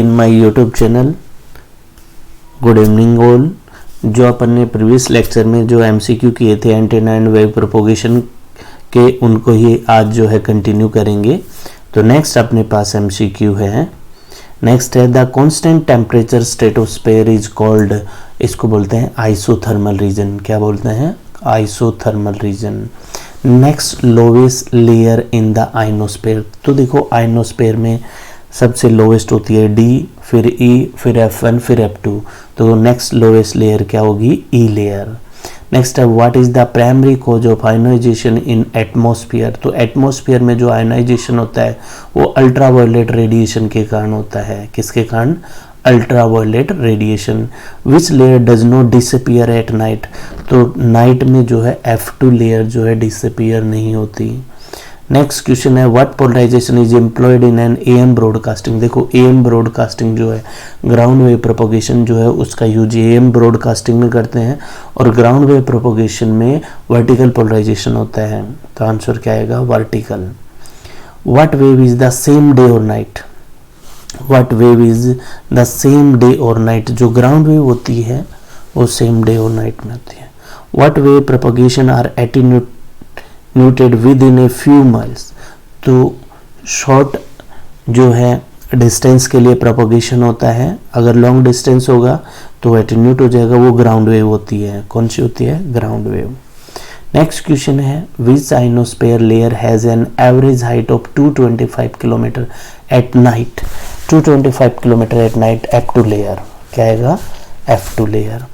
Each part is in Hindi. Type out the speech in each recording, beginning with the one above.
In my YouTube channel. Good evening all. जो अपन ने प्रीवियस लेक्चर में जो एमसीक्यू किए थे एंटेना एंड वेव प्रोपोगेशन के, उनको ही आज जो है कंटिन्यू करेंगे। तो नेक्स्ट अपने पास एमसीक्यू है। नेक्स्ट है the constant temperature stratosphere is called, इसको बोलते हैं आइसोथर्मल रीजन। क्या बोलते हैं? Isothermal region. Next lowest layer in the ionosphere. तो देखो आइनोस्फेयर में सबसे लोवेस्ट होती है डी, फिर ई, फिर F1, फिर F2। तो नेक्स्ट लोवेस्ट लेयर क्या होगी? E layer. नेक्स्ट है what is the primary cause of ionization in atmosphere. तो एटमॉस्फेयर में जो आयोनाइजेशन होता है वो अल्ट्रावायलेट रेडिएशन के कारण होता है। किसके कारण? Ultraviolet radiation. Which layer does not disappear at night. तो नाइट में जो है F2 लेयर जो है डिसअपियर नहीं होती। नेक्स्ट क्वेश्चन है what polarization is employed in an AM broadcasting. देखो AM ब्रॉडकास्टिंग जो है, ग्राउंड वेव प्रोपोगेशन जो है उसका यूज AM ब्रॉडकास्टिंग में करते हैं, और ग्राउंड वेव प्रोपोगेशन में वर्टिकल पोलराइजेशन होता है। तो आंसर क्या आएगा? Vertical. What wave is the same day और night. What wave is the same day और नाइट। जो ग्राउंड वेव होती है वो सेम डे और नाइट में होती है। What wave propagation are attenuated within a few miles. तो शॉर्ट जो है डिस्टेंस के लिए प्रोपोगेशन होता है, अगर लॉन्ग डिस्टेंस होगा तो एटीन्यूट हो जाएगा, वो ग्राउंड वेव होती है। कौन सी होती है? Ground wave. नेक्स्ट क्वेश्चन है which ionosphere layer has an average height of 225 kilometre at night. 225 kilometre at night F2 layer. क्या आएगा? F2 layer.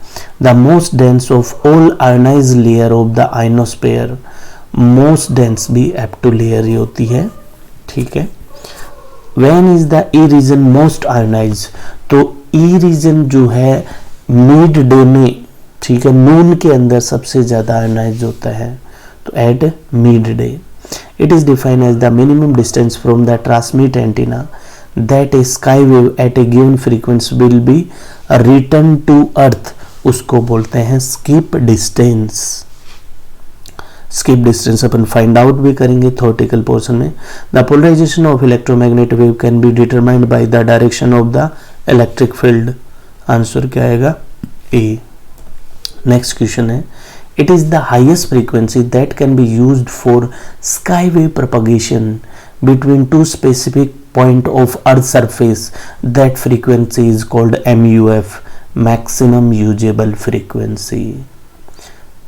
The most dense of all ionized layer of the ionosphere. Most dense भी F2 लेयर ही होती है। ठीक है। When is the E region most ionized। तो E region जो है मिड डे में, ठीक है, नून के अंदर सबसे ज्यादा आयोनाइज होता है, तो at midday. It is defined as the minimum distance from the transmit antenna that a sky wave at a given frequency will be return to earth. उसको बोलते हैं स्किप डिस्टेंस। स्किप डिस्टेंस अपन फाइंड आउट भी करेंगे थ्योरेटिकल पोर्शन में। The polarization of electromagnetic wave can be determined by the direction of the electric field. Answer क्या आएगा? ए। नेक्स्ट क्वेश्चन है it is the highest frequency that can be used for sky wave propagation between two specific point of earth surface. That frequency is called MUF, maximum usable frequency.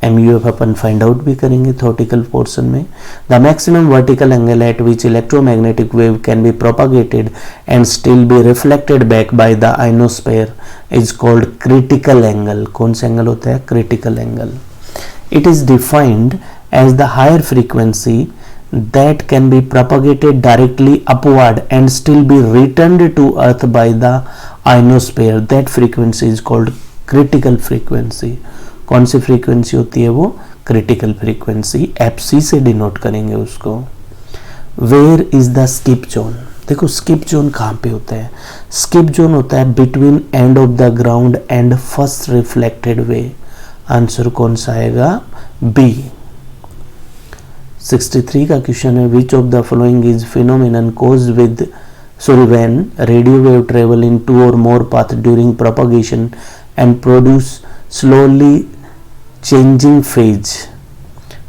MUF अपन फाइंड आउट भी करेंगे थ्योरेटिकल पोर्शन में। The maximum vertical angle at which electromagnetic wave can be propagated and still be reflected back by the ionosphere is called critical angle. कौन सा एंगल होता है? Critical angle. It is defined as the higher frequency that can be propagated directly upward and still be returned to earth by the ionosphere. That frequency is called critical frequency. कौन सी फ्रीक्वेंसी होती है वो? Critical frequency. FC से डिनोट करेंगे उसको। Where is the skip zone. देखो स्किप जोन कहाँ पे होता है? स्किप जोन होता है between end of the ground and first reflected wave. Answer कौन सा आएगा? बी। 63 का क्वेश्चन है which of the following is phenomenon caused with when radio wave travel in two और more path during propagation and produce slowly changing phase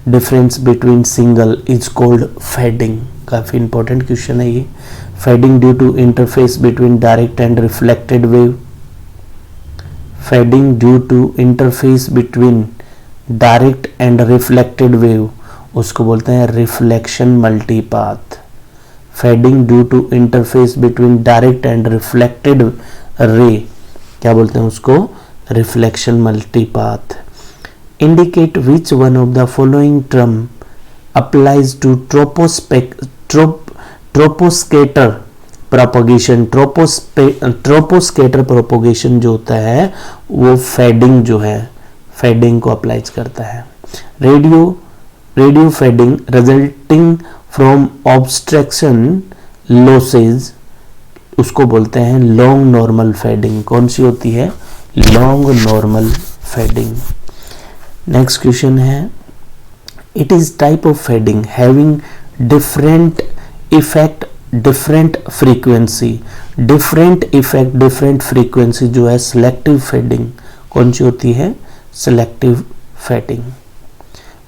difference between single is called fading. काफी इंपॉर्टेंट क्वेश्चन है ये। Fading due to interface between direct and reflected wave. Fading due to interface between direct and reflected wave, उसको बोलते हैं reflection multipath. Fading due to interface between direct and reflected ray, क्या बोलते हैं उसको? Reflection multipath. Indicate which one of the following term applies to troposcatter propagation. Troposcatter propagation जो होता है वो फेडिंग जो है, फेडिंग को अप्लाई करता है। Radio fading resulting from obstruction losses, उसको बोलते हैं लॉन्ग नॉर्मल फेडिंग। कौन सी होती है? Long normal fading. Next question है it is type of fading having different effect different frequency, different effect, different frequency जो है सिलेक्टिव फेडिंग कौन सी होती है, सिलेक्टिव फेडिंग।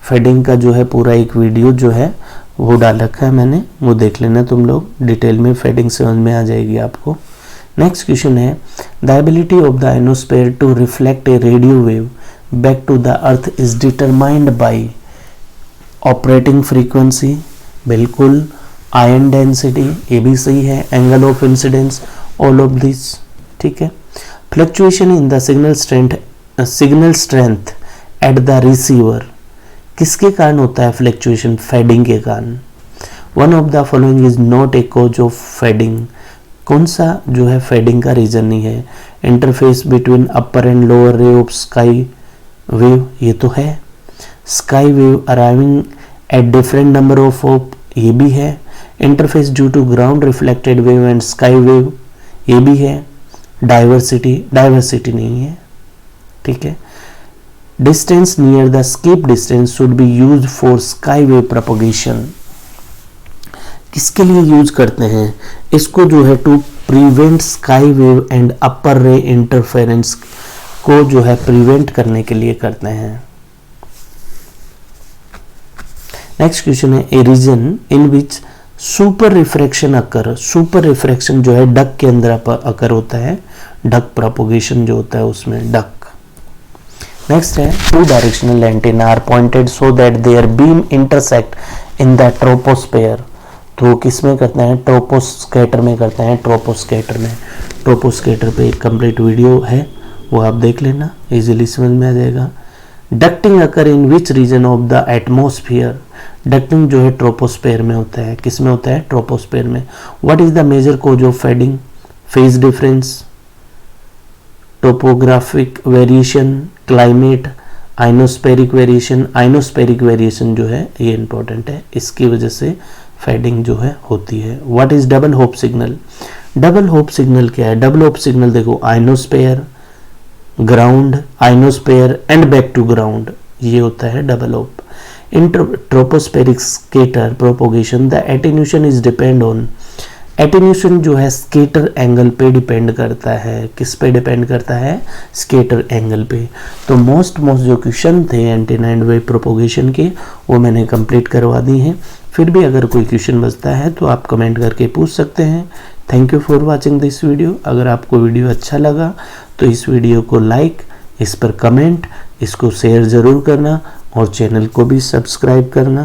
फेडिंग का जो है पूरा एक वीडियो जो है वो डाल रखा है मैंने, वो देख लेना तुम लोग, डिटेल में फेडिंग समझ में आ जाएगी आपको। Next question is the ability of the ionosphere to reflect a radio wave back to the earth is determined by operating frequency, बिल्कुल, आयन डेंसिटी, ये भी सही है, angle of incidence, all of this, ठीक है। Fluctuation in the signal strength at the receiver, किसके कारण होता है फ्लक्चुएशन, फेडिंग के कारण। One of the following is not a cause of fading, कौन सा जो है फेडिंग का रीजन नहीं है। Interface between upper and lower ray of sky wave, ये तो है। Sky wave arriving at different number of hop, ये भी है। Interface due to ground reflected wave and sky wave, ये भी है। डाइवर्सिटी नहीं है, ठीक है। Distance near the skip distance should be used for sky wave propagation, किसके लिए यूज करते हैं इसको, जो है to prevent sky wave and upper रे इंटरफेरेंस को जो है प्रिवेंट करने के लिए करते हैं। नेक्स्ट क्वेश्चन है ए reason in which super refraction occur, super refraction जो है डक के अंदर अकर होता है, डक प्रोपगेशन जो होता है उसमें, डक। नेक्स्ट है two directional antenna are pointed so that their beam intersect in the troposphere, तो किस में करते हैं, ट्रोपोस्कैटर में करते हैं, ट्रोपोस्कैटर में। ट्रोपोस्कैटर पे एक कंप्लीट वीडियो है, वो आप देख लेना, इजीली समझ में आ जाएगा। Ducting occur in which region of the atmosphere, ducting जो है ट्रोपोस्फेयर में होता है, किस में होता है, ट्रोपोस्फेयर में। What is the major cause of fading, phase difference, topographic variation, climate, ionospheric variation. Ionospheric variation जो है ये इंपॉर्टेंट है, इसकी वजह से फेडिंग जो है होती है। What is double hop signal, double hop signal क्या है, डबल होप सिग्नल देखो, ionosphere, ground, ionosphere and back to ground, ये होता है double hop. In tropospheric scatter propagation the attenuation is depend on, attenuation जो है स्केटर एंगल पे डिपेंड करता है, किस पे डिपेंड करता है, स्केटर एंगल पे। तो मोस्ट जो क्वेश्चन थे एंटीना एंड वेव प्रोपोगेशन के वो मैंने कंप्लीट करवा दी हैं। फिर भी अगर कोई क्वेश्चन बचता है तो आप कमेंट करके पूछ सकते हैं। Thank you for watching this video. अगर आपको वीडियो अच्छा लगा तो इस वीडियो को लाइक, इस पर कमेंट, इसको शेयर ज़रूर करना और चैनल को भी सब्सक्राइब करना।